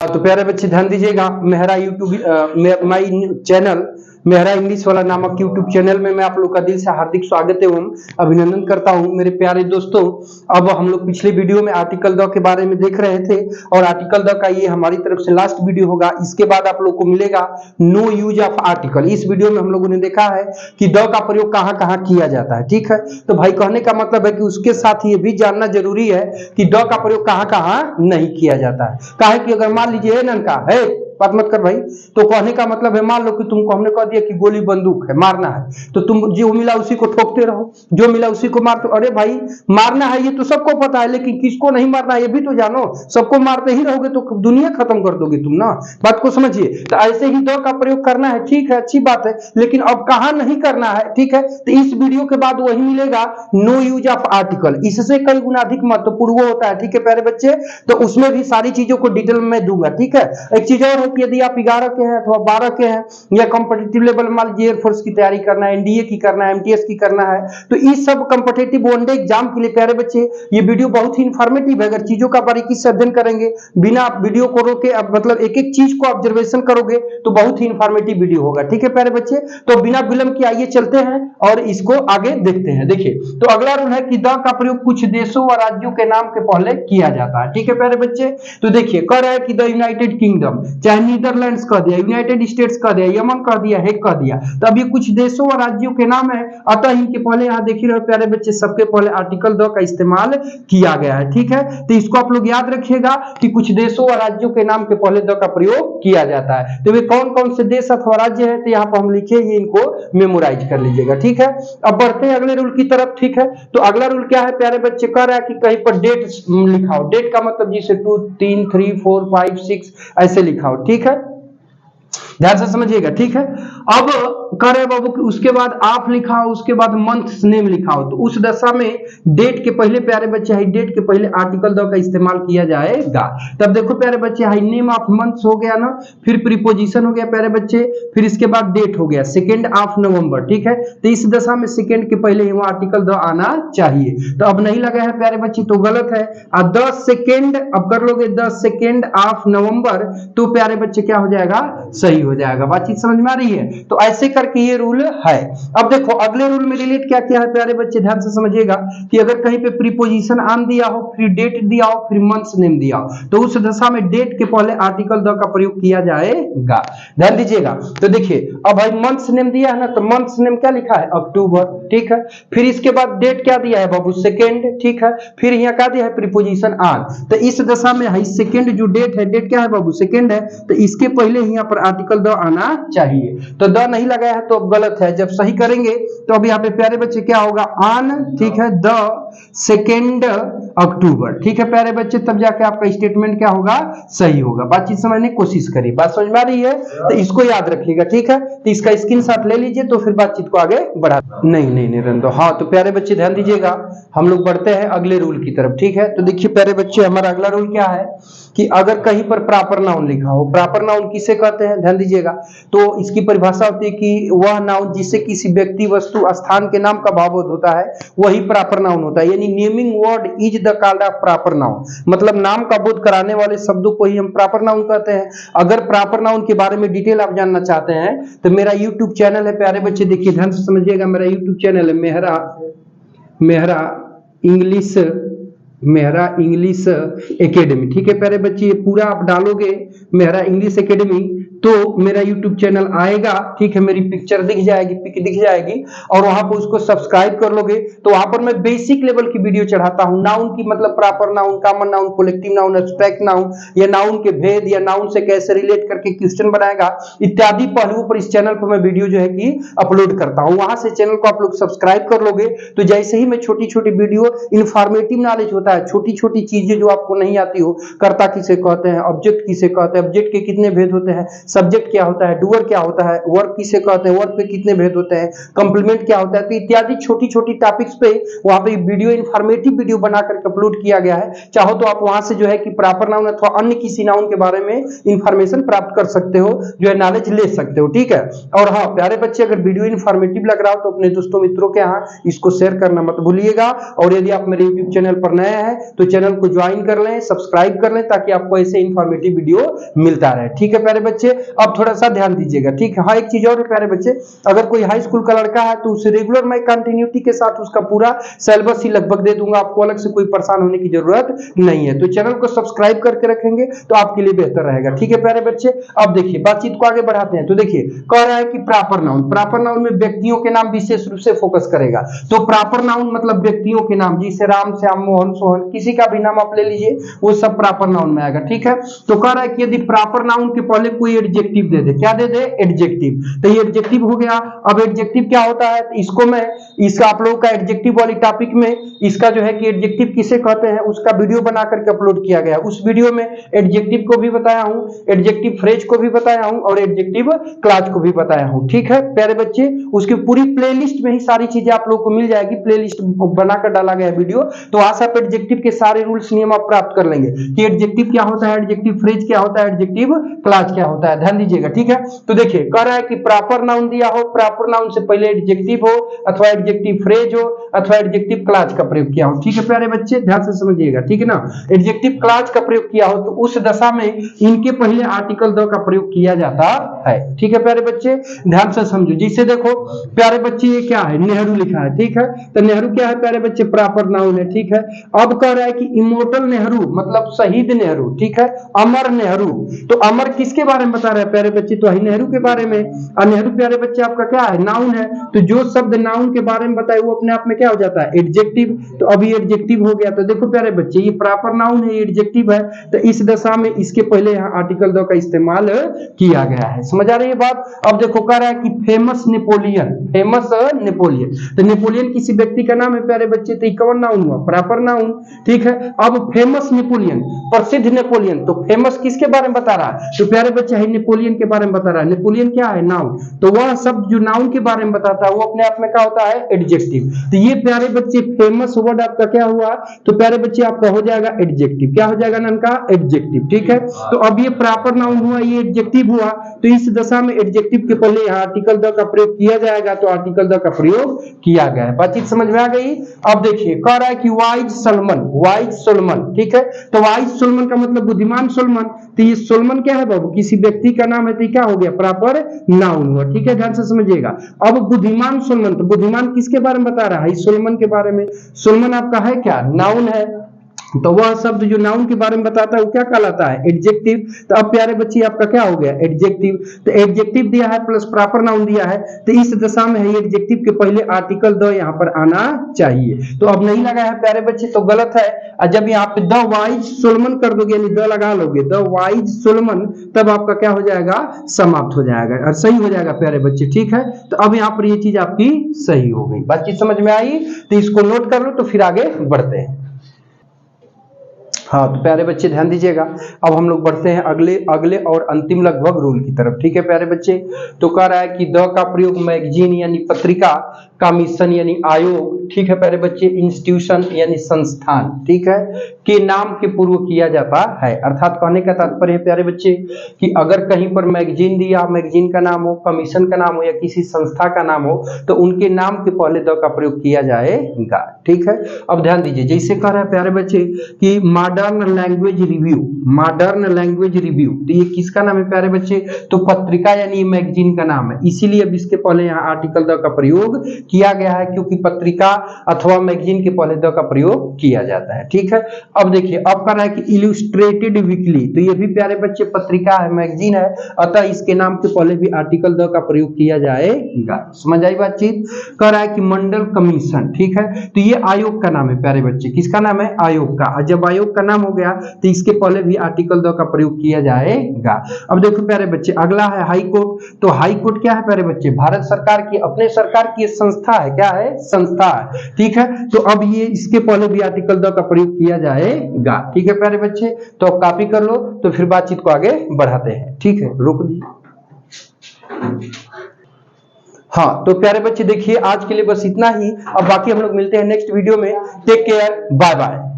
तो प्यारे बच्चे ध्यान दीजिएगा, Mehra YouTube my channel Mehra English वाला नामक यूट्यूब चैनल में मैं आप लोग का दिल से हार्दिक स्वागत एवं अभिनंदन करता हूं मेरे प्यारे दोस्तों। अब हम लोग पिछले वीडियो में आर्टिकल द के बारे में देख रहे थे और आर्टिकल द का ये हमारी तरफ से लास्ट वीडियो होगा। इसके बाद आप लोग को मिलेगा नो यूज ऑफ आर्टिकल। इस वीडियो में हम लोगों ने देखा है कि द का प्रयोग कहां कहां किया जाता है। ठीक है, तो भाई कहने का मतलब है कि उसके साथ ये भी जानना जरूरी है कि द का प्रयोग कहां कहां नहीं किया जाता है। काहे कि अगर मान लीजिए ननका है, बात मत कर भाई, तो कहने का मतलब है मान लो कि तुमको हमने कह दिया कि गोली बंदूक है, मारना है, तो तुम जो मिला उसी को ठोकते रहो, जो मिला उसी को मारते। अरे भाई मारना है ये तो सबको पता है, लेकिन किसको नहीं मारना है ये भी तो जानो। सबको मारते ही रहोगे तो दुनिया खत्म कर दोगे तुम ना, बात को समझिए। तो ऐसे ही द का प्रयोग करना है, ठीक है, अच्छी बात है, लेकिन अब कहां नहीं करना है। ठीक है, तो इस वीडियो के बाद वही मिलेगा नो यूज ऑफ आर्टिकल। इससे कई गुना अधिक महत्वपूर्ण होता है। ठीक है प्यारे बच्चे, तो उसमें भी सारी चीजों को डिटेल में दूंगा। ठीक है, एक चीज और है कि यदि आप 11 के हैं अथवा 12 के हैं या कॉम्पिटिटिव लेवल मान लीजिए एयरफोर्स की तैयारी करना है, एनडीए की करना है, एमटीएस की करना है, तो इस सब कॉम्पिटिटिव वनडे एग्जाम के लिए प्यारे बच्चे ये वीडियो बहुत ही इंफॉर्मेटिव है। अगर चीजों का बारीकी से अध्ययन करेंगे, बिना आप वीडियो को रोके, मतलब एक एक चीज को ऑब्जर्वेशन करोगे तो बहुत ही इंफॉर्मेटिव वीडियो होगा। ठीक है प्यारे बच्चे, तो बिना विलंब के आइए चलते हैं और इसको आगे देखते हैं। देखिए, तो अगला रूल है कि द का प्रयोग कुछ देशों व राज्यों के नाम के पहले किया जाता है। ठीक है प्यारे बच्चे, तो देखिए कह रहा है कि द यूनाइटेड किंगडम, चाहे नीदरलैंड्स कह दिया, यूनाइटेड स्टेट्स कह दिया, यमन कह दिया, हेग कह दिया, तो अब ये कुछ देशों और राज्यों के नाम है। अतः इनके पहले यहाँ देख रहे हो प्यारे बच्चे, सबके पहले आर्टिकल द का इस्तेमाल किया गया है। ठीक है, तो इसको आप लोग याद रखिएगा कि कुछ देशों और राज्यों के नाम के पहले द का प्रयोग किया जाता है। तो वे कौन कौन से देश अथवा राज्य है, तो यहाँ पर हम लिखे, ये इनको मेमोराइज कर लीजिएगा। ठीक है, अब बढ़ते हैं अगले रूल की तरफ। ठीक है, तो अगला रूल क्या है प्यारे बच्चे, कह रहा है कि कहीं पर डेट लिखाओ। डेट का मतलब जिसे 2, 3, 3, 4, 5, 6 ऐसे लिखाओ। ठीक है, ध्यान से समझिएगा। ठीक है, अब कह रहे बाबू कि उसके बाद आप लिखाओ, उसके बाद मंथ नेम लिखाओ। तो उस दशा में डेट के पहले प्यारे बच्चे है, डेट के पहले आर्टिकल द का इस्तेमाल किया जाएगा। तब देखो प्यारे बच्चे है, नेम ऑफ मंथ्स हो गया ना, फिर प्रीपोजिशन हो गया प्यारे बच्चे, फिर इसके बाद डेट हो गया, 2 ऑफ नवंबर। ठीक है, तो इस दशा में सेकेंड के पहले ही वहां आर्टिकल द आना चाहिए। तो अब नहीं लगा है प्यारे बच्चे, तो गलत है। अब 10 सेकेंड, अब कर लोगे 10 सेकेंड ऑफ नवंबर, तो प्यारे बच्चे क्या हो जाएगा, सही हो जाएगा। बातचीत समझ में आ रही है? तो ऐसे करके ये रूल है। अब देखो अगले रूल में रिलेट क्या क्या है प्यारे बच्चे, ध्यान से समझिएगा कि अगर कहीं पे प्रीपोजिशन ऑन दिया हो, फिर डेट दिया हो, फिर मंथ्स नेम दिया हो, तो उस दशा में डेट के पहले आर्टिकल द का प्रयोग किया जाएगा। ध्यान दीजिएगा। तो देखिए अब भाई मंथ्स नेम दिया है ना, तो मंथ्स नेम क्या लिखा है, अक्टूबर। ठीक है, फिर इसके बाद डेट क्या दिया है बाबू, सेकेंड। ठीक है, फिर यहाँ क्या दिया है, प्रीपोजिशन ऑन। तो इस दशा में है सेकेंड जो डेट है, डेट क्या है बाबू, सेकेंड है, तो इसके पहले यहाँ पर आर्टिकल द आना चाहिए। तो द नहीं लगाया है तो अब गलत है। जब सही करेंगे तो अब यहाँ पे प्यारे बच्चे क्या होगा, ऑन, ठीक है, द 2 अक्टूबर। ठीक है प्यारे बच्चे, तब जाके आपका स्टेटमेंट क्या होगा, सही होगा। बातचीत समझने की कोशिश करिए, बात समझ में आ रही है? तो इसको याद रखिएगा। ठीक है, तो इसका स्क्रीनशॉट ले लीजिए, तो फिर बातचीत को आगे बढ़ा नहीं रहने दो। हाँ, तो प्यारे बच्चे ध्यान दीजिएगा, हम लोग बढ़ते हैं अगले रूल की तरफ। ठीक है, तो देखिए प्यारे बच्चे, हमारा अगला रूल क्या है कि अगर कहीं पर प्रॉपर नाउन लिखा हो, प्रॉपर नाउन किसे कहते हैं, ध्यान दीजिएगा। तो इसकी परिभाषा होती है कि वह नाउन जिससे किसी व्यक्ति, वस्तु, स्थान के नाम का भाव होता है, वही प्रॉपर नाउन होता है। यानी naming word is the called off proper noun, मतलब नाम का बोध कराने वाले शब्दों को ही हम प्रॉपर नाउन कहते हैं। अगर प्रॉपर नाउन के बारे में डिटेल आप जानना चाहते हैं तो मेरा यूट्यूब चैनल है प्यारे बच्चे, देखिए ध्यान से समझिएगा, मेरा यूट्यूब चैनल है मेहरा इंग्लिश एकेडमी। ठीक है प्यारे बच्चे, ये पूरा आप डालोगे मेहरा इंग्लिश एकेडमी तो मेरा यूट्यूब चैनल आएगा। ठीक है, मेरी पिक्चर दिख जाएगी, पिक दिख जाएगी, और वहां पर उसको सब्सक्राइब कर लोगे तो वहां पर मैं बेसिक लेवल की वीडियो चढ़ाता हूं। नाउन की मतलब proper noun, common noun, collective noun, abstract noun, या नाउन के भेद, या नाउन से कैसे रिलेट करके क्वेश्चन बनाएगा, इत्यादि पहलुओं पर इस चैनल पर मैं वीडियो जो है कि अपलोड करता हूं। वहां से चैनल को आप लोग सब्सक्राइब कर लोगे तो जैसे ही मैं छोटी छोटी वीडियो, इंफॉर्मेटिव नॉलेज होता है, छोटी छोटी चीजें जो आपको नहीं आती हो, कर्ता किसे कहते हैं, ऑब्जेक्ट किसे कहते हैं, ऑब्जेक्ट के कितने भेद होते हैं, सब्जेक्ट क्या होता है, डूअर क्या होता है, वर्ब किसे कहते हैं, वर्ब के कितने भेद होते हैं, कंप्लीमेंट क्या होता है, तो इत्यादि छोटी छोटी टॉपिक्स पे वहां पे वीडियो, इंफॉर्मेटिव वीडियो बनाकर अपलोड किया गया है। चाहो तो आप वहां से जो है कि प्रॉपर नाउन अथवा अन्य किसी नाउन के बारे में इंफॉर्मेशन प्राप्त कर सकते हो, जो है नॉलेज ले सकते हो। ठीक है, और हाँ प्यारे बच्चे, अगर वीडियो इंफॉर्मेटिव लग रहा हो तो अपने दोस्तों मित्रों के यहाँ इसको शेयर करना मत भूलिएगा। और यदि आप मेरे यूट्यूब चैनल पर नए हैं तो चैनल को ज्वाइन कर लें, सब्सक्राइब कर लें, ताकि आपको ऐसे इंफॉर्मेटिव वीडियो मिलता रहे। ठीक है प्यारे बच्चे, अब थोड़ा सा ध्यान दीजिएगा। ठीक है, हाँ एक चीज और है प्यारे बच्चे, अगर कोई हाई स्कूल का लड़का है तो उसे रेगुलर मैं कंटिन्यूटी के साथ उसका पूरा सिलेबस ही लगभग दे दूंगा, आपको अलग से कोई परेशान होने की जरूरत नहीं है। तो चैनल को सब्सक्राइब करके रखेंगे तो आपके लिए बेहतर रहेगा। ठीक है प्यारे बच्चे, अब देखिए बातचीत को आगे बढ़ाते हैं। तो देखिए कह रहा है कि प्रॉपर नाउन में व्यक्तियों के नाम विशेष रूप से फोकस करेगा। तो प्रॉपर नाउन मतलब व्यक्तियों के नाम, जैसे राम, श्याम, मोहन, सोहन, किसी का भी नाम आप ले लीजिए, वो सब प्रॉपर नाउन में आएगा। ठीक है, तो कह रहा है कि यदि प्रॉपर नाउन के पहले कोई एडजेक्टिव दे दे, क्या दे दे? एडजेक्टिव। तो ये एडजेक्टिव हो गया। अब एडजेक्टिव क्या होता है, इसको मैं इसका आप लोगों का एडजेक्टिव वाली टॉपिक में इसका जो है कि एडजेक्टिव किसे कहते हैं उसका वीडियो बना करके अपलोड किया गया। उस वीडियो में एडजेक्टिव को भी बताया हूं, एडजेक्टिव फ्रेज को भी बताया हूं और एडजेक्टिव क्लॉज को भी बताया हूं। ठीक है प्यारे बच्चे, उसकी पूरी प्लेलिस्ट में ही सारी चीजें आप लोगों को मिल जाएगी, प्लेलिस्ट बनाकर डाला गया वीडियो। तो वहां से आप एडजेक्टिव के सारे रूल्स नियम आप प्राप्त कर लेंगे कि एडजेक्टिव क्या होता है, एडजेक्टिव फ्रेज क्या होता है, एडजेक्टिव क्लॉज क्या होता है। ध्यान दीजिएगा। ठीक है, तो देखिए कह रहा है कि प्रॉपर नाउन दिया हो, प्रॉपर नाउन से पहले एडजेक्टिव हो अथवा एडजेक्टिव फ्रेज हो अथवा एडजेक्टिव क्लॉज का प्रयोग किया हो। ठीक है प्यारे बच्चे, ध्यान से समझिएगा। ठीक है ना, एडजेक्टिव क्लॉज का प्रयोग किया हो तो उस दशा में इनके पहले आर्टिकल द का प्रयोग किया जाता है। ठीक है प्यारे बच्चे, ध्यान से समझो। जिसे देखो प्यारे बच्चे ये क्या है, नेहरू लिखा है। ठीक है, तो नेहरू क्या है प्यारे बच्चे? प्रॉपर नाउन है। ठीक है, अब कह रहा है कि इमोर्टल नेहरू मतलब शहीद नेहरू। ठीक है, अमर नेहरू, तो अमर किसके बारे में बता रहा है प्यारे बच्चे? तो नेहरू के बारे में। और नेहरू प्यारे बच्चे आपका क्या है? नाउन है। तो जो शब्द नाउन के बारे में बताए वो अपने आप में क्या हो जाता है? एडजेक्टिव। तो अभी एडजेक्टिव हो गया। तो देखो प्यारे बच्चे ये प्रॉपर नाउन है, एडजेक्टिव है, तो इस दशा में इसके पहले यहाँ आर्टिकल द का इस्तेमाल किया गया है। समझ आ रही है बात? अब देखो कह रहा है कि फेमस नेपोलियन, फेमस नेपोलियन, तो नेपोलियन किसी व्यक्ति का नाम है प्यारे बच्चे, तो कौन नाउन हुआ? Proper noun. ठीक है, अब फेमस नेपोलियन, प्रसिद्ध नेपोलियन, तो फेमस किसके बारे में बता रहा है? तो प्यारे बच्चे है नेपोलियन के बारे में बता रहा है। नेपोलियन क्या है? नाउन। तो वह शब्द जो नाउन के बारे में बताता है वो अपने आप में क्या होता है? एडजेक्टिव। तो ये प्यारे बच्चे फेमस वर्ड आपका क्या हुआ? तो प्यारे बच्चे आपका हो जाएगा एडजेक्टिव। क्या हो जाएगा नाम का? एडजेक्टिव। ठीक है, तो अब ये प्रॉपर नाउन हुआ, ये एडजेक्टिव हुआ, तो इस दशा में एडजेक्टिव के पहले यहाँ आर्टिकल द का प्रयोग किया जाएगा। तो आर्टिकल द का प्रयोग किया गया है। बातचीत समझ में आ गई? अब देखिए कह रहा है कि वाइज सोलोमन, वाइज सोलोमन। ठीक है, तो वाइज सोलोमन का मतलब बुद्धिमान सोलोमन। तो ये सोलोमन क्या है बाबू? किसी व्यक्ति का नाम है, तो क्या हो गया? प्रॉपर नाउन हुआ। ठीक है, ध्यान से समझिएगा। अब बुद्धिमान सोलोमन, तो बुद्धिमान किसके बारे में बता रहा है? सोलोमन के बारे में। सोलोमन आपका है क्या? नाउन है। तो वह शब्द जो नाउन के बारे में बताता है वो क्या कहलाता है? एडजेक्टिव। तो अब प्यारे बच्चे आपका क्या हो गया? एडजेक्टिव। तो एडजेक्टिव दिया है प्लस प्रॉपर नाउन दिया है, तो इस दशा में है एडजेक्टिव के पहले आर्टिकल द यहाँ पर आना चाहिए। तो अब नहीं लगा है प्यारे बच्चे तो गलत है। और जब यहाँ पे द वाइज सोलोमन कर दोगे, यानी द लगा लोगे, द वाइज सोलोमन, तब आपका क्या हो जाएगा? समाप्त हो जाएगा और सही हो जाएगा प्यारे बच्चे। ठीक है, तो अब यहाँ पर ये चीज आपकी सही हो गई। बातचीत समझ में आई? तो इसको नोट कर लो, तो फिर आगे बढ़ते हैं। हाँ तो प्यारे बच्चे ध्यान दीजिएगा। अब हम लोग बढ़ते हैं अगले और अंतिम लगभग रूल की तरफ। ठीक है प्यारे बच्चे, तो कह रहा है कि द का प्रयोग मैगजीन यानी पत्रिका, कमीशन यानी आयोग, ठीक है प्यारे बच्चे, इंस्टीट्यूशन यानी संस्थान, ठीक है, के नाम के पूर्व किया जाता है। अर्थात कहने का तात्पर्य है प्यारे बच्चे कि अगर कहीं पर मैगजीन दिया, मैगजीन का नाम हो, कमीशन का नाम हो या किसी संस्था का नाम हो, तो उनके नाम के पहले द का प्रयोग किया जाएगा। ठीक है, अब ध्यान दीजिए, जैसे कह रहा है प्यारे बच्चे कि modern language review, modern language review, तो ये किसका नाम है प्यारे बच्चे? तो पत्रिका यानी मैगजीन का नाम है, इसीलिए अब इसके पहले यहाँ आर्टिकल द का प्रयोग किया गया है, क्योंकि पत्रिका अथवा मैगजीन के पहले द का प्रयोग किया जाता है। ठीक है, अब देखिए, अब कह रहा है कि इलस्ट्रेटेड वीकली, तो ये भी प्यारे बच्चे पत्रिका है, मैगजीन है, अतः इसके नाम के पहले भी आर्टिकल द का प्रयोग किया जाएगा। समझ आई बातचीत? कह रहा है कि मंडल कमीशन, ठीक है, तो ये आयोग का नाम है प्यारे बच्चे, किसका नाम है? आयोग का। जब आयोग का नाम हो गया तो इसके पहले भी आर्टिकल द का प्रयोग किया जाएगा। अब देखो प्यारे बच्चे, अगला है हाई कोर्ट, तो हाई कोर्ट क्या है प्यारे बच्चे? भारत सरकार की, अपने सरकार की संस्था है, क्या है? संस्था है। ठीक है, तो अब ये इसके पहले भी आर्टिकल द का प्रयोग किया जाएगा। ठीक है प्यारे बच्चे, तो अब कॉपी कर लो, तो फिर बातचीत को आगे बढ़ाते हैं। ठीक है, रोक दीजिए। हाँ तो प्यारे बच्चे देखिए, आज के लिए बस इतना ही। अब बाकी हम लोग मिलते हैं नेक्स्ट वीडियो में। Take care, bye bye.